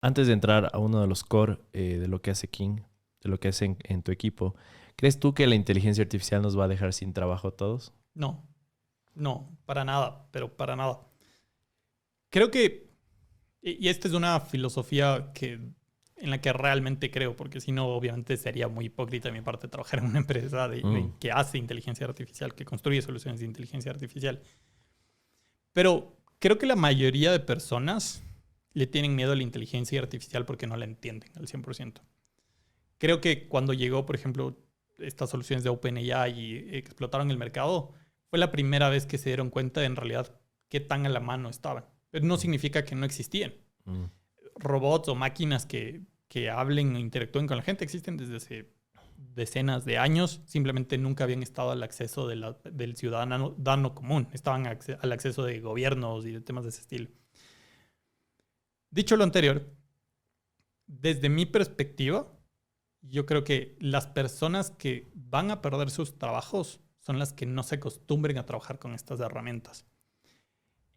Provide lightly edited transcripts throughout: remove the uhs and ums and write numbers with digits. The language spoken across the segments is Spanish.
Antes de entrar a uno de los core de lo que hace King, de lo que hace en tu equipo, ¿crees tú que la inteligencia artificial nos va a dejar sin trabajo a todos? No, no, para nada, pero para nada. Creo que, y esta es una filosofía en la que realmente creo, porque si no, obviamente sería muy hipócrita de mi parte trabajar en una empresa que hace inteligencia artificial, que construye soluciones de inteligencia artificial. Pero creo que la mayoría de personas le tienen miedo a la inteligencia artificial porque no la entienden al 100%. Creo que cuando llegó, por ejemplo, estas soluciones de OpenAI y explotaron el mercado, fue la primera vez que se dieron cuenta de en realidad qué tan a la mano estaban. Pero no significa que no existían. Mm. Robots o máquinas que hablen o interactúen con la gente existen desde hace decenas de años. Simplemente nunca habían estado al acceso del ciudadano común. Estaban al acceso de gobiernos y de temas de ese estilo. Dicho lo anterior, desde mi perspectiva, yo creo que las personas que van a perder sus trabajos son las que no se acostumbren a trabajar con estas herramientas.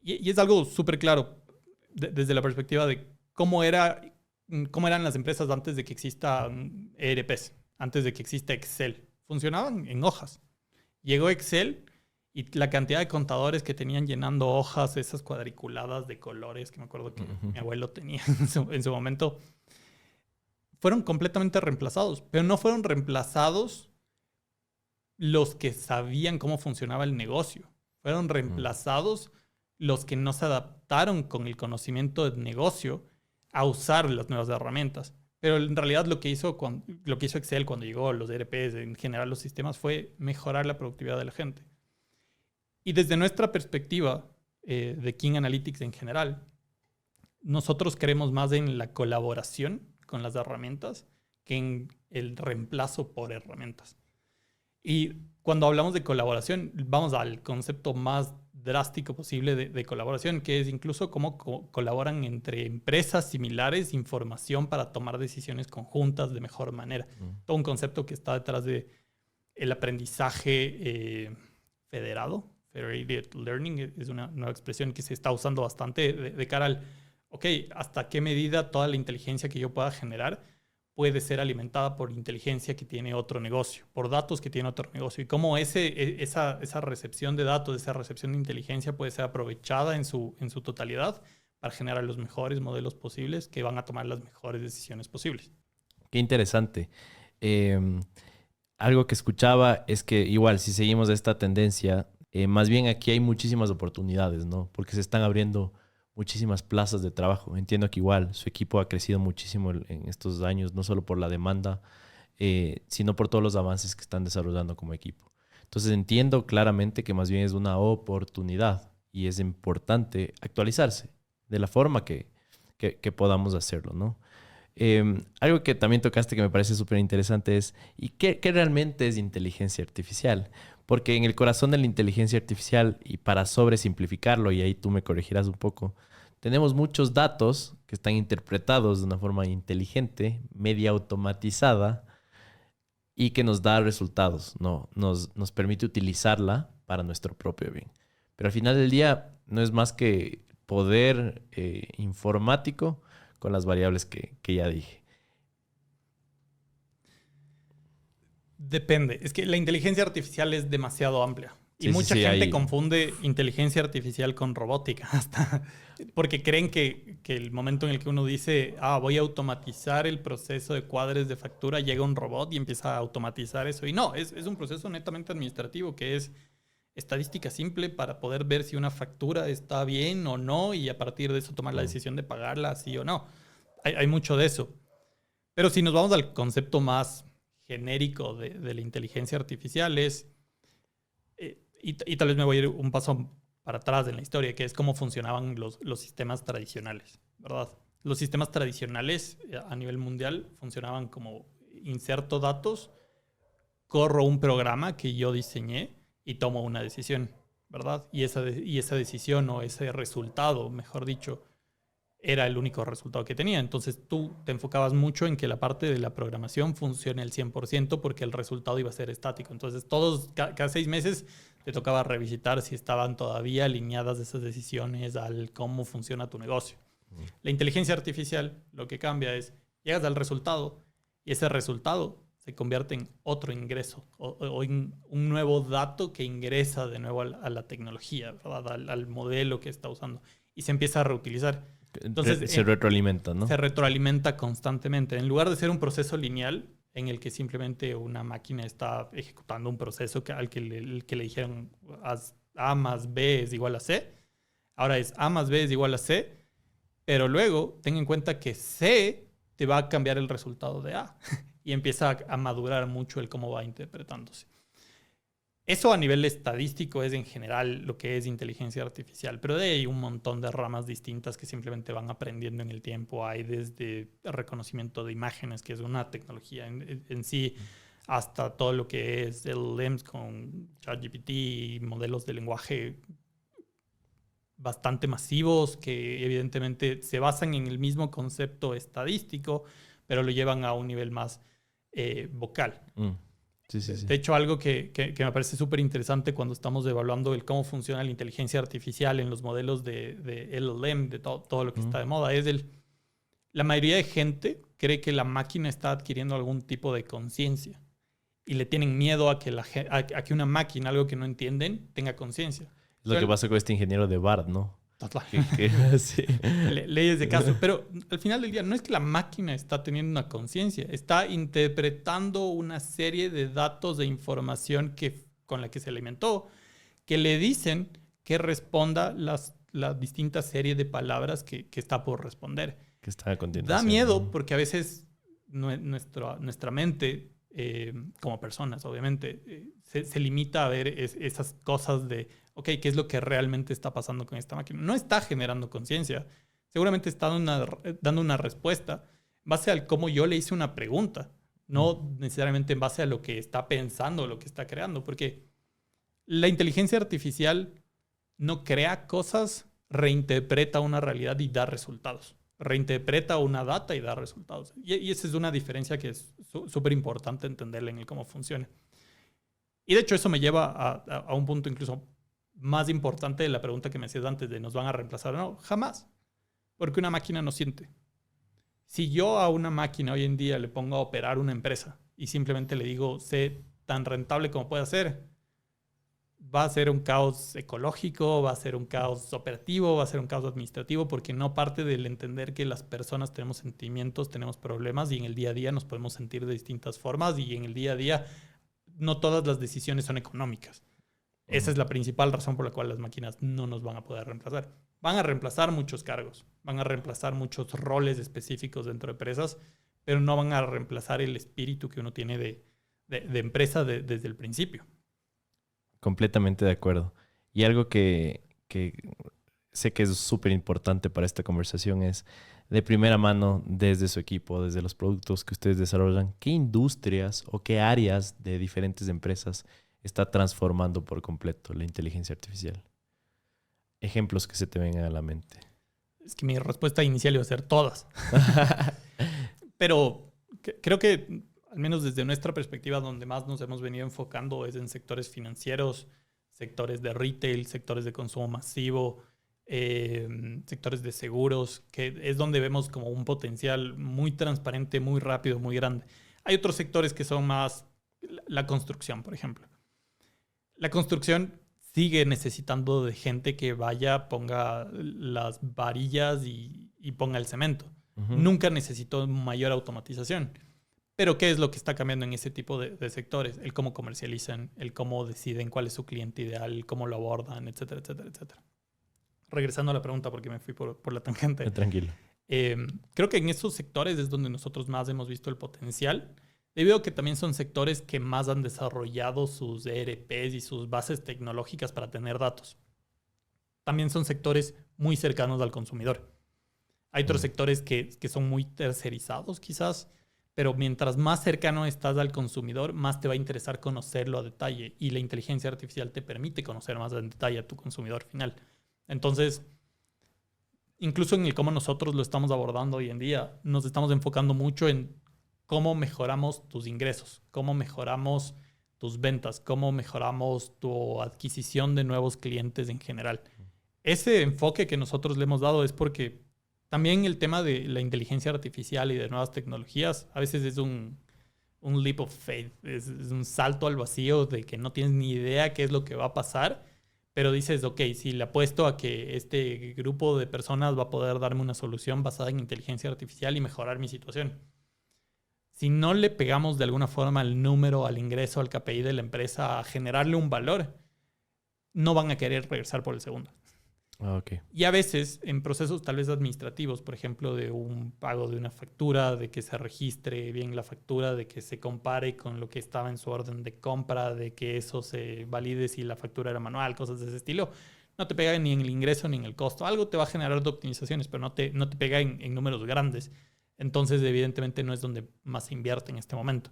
Y es algo súper claro desde la perspectiva de cómo eran las empresas antes de que existan ERPs, antes de que exista Excel. Funcionaban en hojas. Llegó Excel y la cantidad de contadores que tenían llenando hojas, esas cuadriculadas de colores que me acuerdo que mi abuelo tenía en su momento, fueron completamente reemplazados. Pero no fueron reemplazados los que sabían cómo funcionaba el negocio. Fueron reemplazados los que no se adaptaron con el conocimiento del negocio a usar las nuevas herramientas. Pero en realidad lo que hizo Excel cuando llegó, los ERPs, en general los sistemas, fue mejorar la productividad de la gente. Y desde nuestra perspectiva de King Analytics en general, nosotros creemos más en la colaboración con las herramientas que en el reemplazo por herramientas. Y cuando hablamos de colaboración, vamos al concepto más drástico posible de colaboración, que es incluso cómo colaboran entre empresas similares información para tomar decisiones conjuntas de mejor manera. Todo un concepto que está detrás de el aprendizaje federado. Federated Learning es una nueva expresión que se está usando bastante de cara al, ok, ¿hasta qué medida toda la inteligencia que yo pueda generar puede ser alimentada por inteligencia que tiene otro negocio, por datos que tiene otro negocio? Y cómo esa recepción de datos, esa recepción de inteligencia puede ser aprovechada en su totalidad para generar los mejores modelos posibles que van a tomar las mejores decisiones posibles. Qué interesante. Algo que escuchaba es que igual, si seguimos esta tendencia, más bien aquí hay muchísimas oportunidades, ¿no? Porque se están abriendo muchísimas plazas de trabajo. Entiendo que igual su equipo ha crecido muchísimo en estos años, no solo por la demanda, sino por todos los avances que están desarrollando como equipo. Entonces entiendo claramente que más bien es una oportunidad y es importante actualizarse de la forma que podamos hacerlo, ¿no? Algo que también tocaste que me parece súper interesante es, ¿y qué realmente es inteligencia artificial? Porque en el corazón de la inteligencia artificial, y para sobresimplificarlo, y ahí tú me corregirás un poco, tenemos muchos datos que están interpretados de una forma inteligente, media automatizada, y que nos da resultados, ¿no? Nos permite utilizarla para nuestro propio bien. Pero al final del día no es más que poder informático con las variables que ya dije. Depende. Es que la inteligencia artificial es demasiado amplia. Y Sí, sí, mucha sí, gente hay... confunde inteligencia artificial con robótica, hasta porque creen que el momento en el que uno dice, voy a automatizar el proceso de cuadres de factura, llega un robot y empieza a automatizar eso. Y no, es un proceso netamente administrativo que es estadística simple para poder ver si una factura está bien o no y a partir de eso tomar la decisión de pagarla sí o no. Hay mucho de eso. Pero si nos vamos al concepto más genérico de la inteligencia artificial es, y tal vez me voy a ir un paso para atrás en la historia, que es cómo funcionaban los sistemas tradicionales, ¿verdad? Los sistemas tradicionales a nivel mundial funcionaban como inserto datos, corro un programa que yo diseñé y tomo una decisión, ¿verdad? Y esa decisión o ese resultado, mejor dicho, era el único resultado que tenía. Entonces tú te enfocabas mucho en que la parte de la programación funcione al 100% porque el resultado iba a ser estático. Entonces cada 6 meses te tocaba revisitar si estaban todavía alineadas esas decisiones al cómo funciona tu negocio. La inteligencia artificial lo que cambia es, llegas al resultado y ese resultado se convierte en otro ingreso o en un nuevo dato que ingresa de nuevo a la tecnología, ¿verdad? Al modelo que está usando y se empieza a reutilizar. Entonces se retroalimenta, ¿no? Se retroalimenta constantemente. En lugar de ser un proceso lineal en el que simplemente una máquina está ejecutando un proceso al que le dijeron A más B es igual a C, ahora es A más B es igual a C, pero luego ten en cuenta que C te va a cambiar el resultado de A y empieza a madurar mucho el cómo va interpretándose. Eso a nivel estadístico es en general lo que es inteligencia artificial, pero de ahí hay un montón de ramas distintas que simplemente van aprendiendo en el tiempo. Hay desde reconocimiento de imágenes, que es una tecnología en sí, hasta todo lo que es el LLMs con ChatGPT y modelos de lenguaje bastante masivos que evidentemente se basan en el mismo concepto estadístico, pero lo llevan a un nivel más vocal. Sí, sí, sí. De hecho, algo que me parece súper interesante cuando estamos evaluando el cómo funciona la inteligencia artificial en los modelos de LLM, de todo lo que está de moda, es la mayoría de gente cree que la máquina está adquiriendo algún tipo de conciencia y le tienen miedo a que una máquina, algo que no entienden, tenga conciencia. Es lo que pasa con este ingeniero de Bard, ¿no? Sí. Leyes de caso. Pero al final del día no es que la máquina está teniendo una conciencia, está interpretando una serie de datos de información con la que se alimentó, que le dicen que responda la distinta serie de palabras que está por responder. Que está a continuación. Da miedo porque a veces nuestra mente, como personas, obviamente, se limita a ver esas cosas de ok, ¿qué es lo que realmente está pasando con esta máquina? No está generando conciencia. Seguramente está dando una respuesta en base al cómo yo le hice una pregunta, no necesariamente en base a lo que está pensando, lo que está creando, porque la inteligencia artificial no crea cosas, reinterpreta una realidad y da resultados. Reinterpreta una data y da resultados. Y esa es una diferencia que es súper importante entenderla en el cómo funciona. Y de hecho eso me lleva a un punto incluso más importante de la pregunta que me hacías antes de ¿nos van a reemplazar o no? Jamás. Porque una máquina no siente. Si yo a una máquina hoy en día le pongo a operar una empresa y simplemente le digo, sé tan rentable como pueda ser, va a ser un caos ecológico, va a ser un caos operativo, va a ser un caos administrativo, porque no parte del entender que las personas tenemos sentimientos, tenemos problemas y en el día a día nos podemos sentir de distintas formas y en el día a día no todas las decisiones son económicas. Esa es la principal razón por la cual las máquinas no nos van a poder reemplazar. Van a reemplazar muchos cargos, van a reemplazar muchos roles específicos dentro de empresas, pero no van a reemplazar el espíritu que uno tiene de empresa desde el principio. Completamente de acuerdo. Y algo que sé que es súper importante para esta conversación es, de primera mano, desde su equipo, desde los productos que ustedes desarrollan, ¿qué industrias o qué áreas de diferentes empresas está transformando por completo la inteligencia artificial? Ejemplos que se te vengan a la mente. Es que mi respuesta inicial iba a ser todas. Pero creo que, al menos desde nuestra perspectiva, donde más nos hemos venido enfocando es en sectores financieros, sectores de retail, sectores de consumo masivo, sectores de seguros, que es donde vemos como un potencial muy transparente, muy rápido, muy grande. Hay otros sectores que son más la construcción, por ejemplo. La construcción sigue necesitando de gente que vaya, ponga las varillas y ponga el cemento. Nunca necesitó mayor automatización. Pero ¿qué es lo que está cambiando en ese tipo de sectores? El cómo comercializan, el cómo deciden cuál es su cliente ideal, el cómo lo abordan, etcétera, etcétera, etcétera. Regresando a la pregunta porque me fui por la tangente. Tranquilo. Creo que en esos sectores es donde nosotros más hemos visto el potencial, debido a que también son sectores que más han desarrollado sus ERPs y sus bases tecnológicas para tener datos. También son sectores muy cercanos al consumidor. Hay otros sectores que son muy tercerizados quizás, pero mientras más cercano estás al consumidor, más te va a interesar conocerlo a detalle y la inteligencia artificial te permite conocer más en detalle a tu consumidor final. Entonces, incluso en el cómo nosotros lo estamos abordando hoy en día, nos estamos enfocando mucho en cómo mejoramos tus ingresos, cómo mejoramos tus ventas, cómo mejoramos tu adquisición de nuevos clientes en general. Ese enfoque que nosotros le hemos dado es porque También el tema de la inteligencia artificial y de nuevas tecnologías, a veces es un leap of faith, es un salto al vacío de que no tienes ni idea qué es lo que va a pasar, pero dices, ok, si le apuesto a que este grupo de personas va a poder darme una solución basada en inteligencia artificial y mejorar mi situación. Si no le pegamos de alguna forma al número, al ingreso, al KPI de la empresa, a generarle un valor, no van a querer regresar por el segundo. Ok. Y a veces en procesos tal vez administrativos, por ejemplo, de un pago de una factura, de que se registre bien la factura, de que se compare con lo que estaba en su orden de compra, de que eso se valide si la factura era manual, cosas de ese estilo, no te pega ni en el ingreso ni en el costo. Algo te va a generar de optimizaciones, pero no te pega en números grandes. Entonces, evidentemente, no es donde más se invierte en este momento.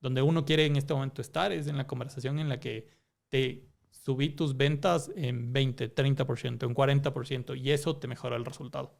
Donde uno quiere en este momento estar es en la conversación en la que te subí tus ventas en 20, 30%, en 40%, y eso te mejora el resultado.